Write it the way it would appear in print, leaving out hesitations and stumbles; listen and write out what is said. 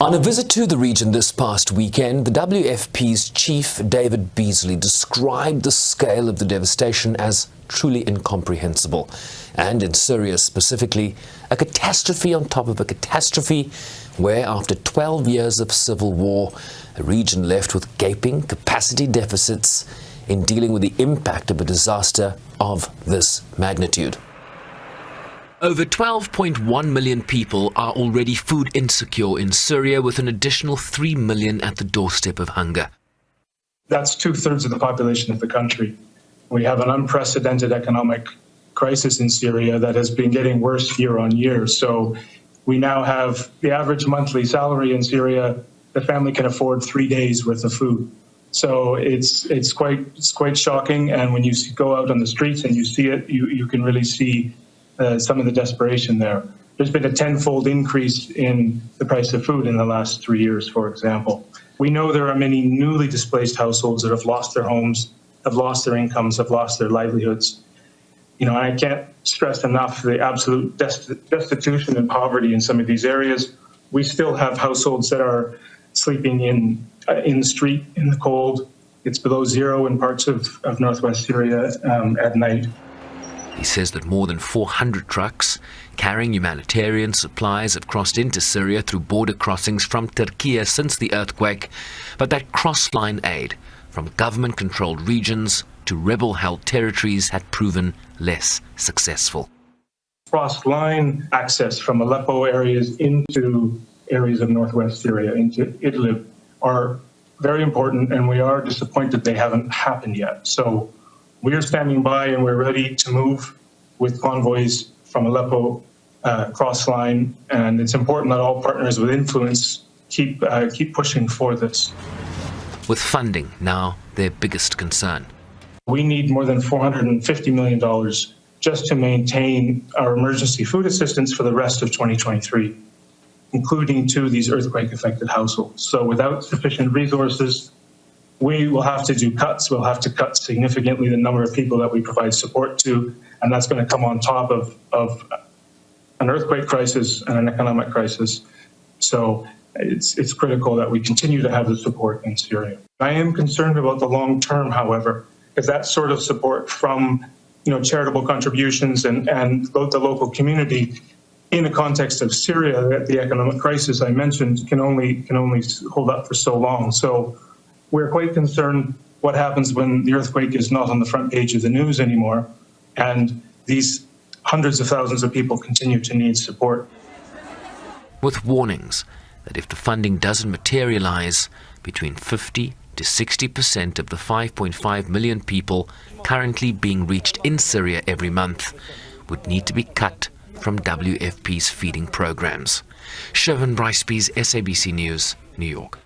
On a visit to the region this past weekend, the WFP's chief, David Beasley, described the scale of the devastation as truly incomprehensible. And in Syria specifically, a catastrophe on top of a catastrophe where, after 12 years of civil war, a region left with gaping capacity deficits in dealing with the impact of a disaster of this magnitude. Over 12.1 million people are already food insecure in Syria, with an additional 3 million at the doorstep of hunger. That's 2/3 of the population of the country. We have an unprecedented economic crisis in Syria that has been getting worse year on year. So we now have the average monthly salary in Syria, the family can afford 3 days worth of food. So it's quite shocking. And when you go out on the streets and you see it, you can really see some of the desperation there. There's been a tenfold increase in the price of food in the last 3 years, for example. We know there are many newly displaced households that have lost their homes, have lost their incomes, have lost their livelihoods. You know, I can't stress enough the absolute destitution and poverty in some of these areas. We still have households that are sleeping in the street in the cold. It's below zero in parts of northwest Syria at night. He says that more than 400 trucks carrying humanitarian supplies have crossed into Syria through border crossings from Türkiye since the earthquake, but that cross-line aid from government-controlled regions to rebel-held territories had proven less successful. Cross-line access from Aleppo areas into areas of northwest Syria, into Idlib, are very important, and we are disappointed they haven't happened yet. So we are standing by and we're ready to move with convoys from Aleppo cross-line, and it's important that all partners with influence keep pushing for this. With funding now their biggest concern. We need more than $450 million just to maintain our emergency food assistance for the rest of 2023, including to these earthquake-affected households. So without sufficient resources, we will have to do cuts. We'll have to cut significantly the number of people that we provide support to, and that's going to come on top of an earthquake crisis and an economic crisis. So it's critical that we continue to have the support in Syria. I am concerned about the long term, however, because that sort of support from charitable contributions and the local community in the context of Syria, the economic crisis I mentioned, can only hold up for so long. So we're quite concerned what happens when the earthquake is not on the front page of the news anymore, and these hundreds of thousands of people continue to need support. With warnings that if the funding doesn't materialize, between 50 to 60% of the 5.5 million people currently being reached in Syria every month would need to be cut from WFP's feeding programs. Sherwin Bryceby's SABC News, New York.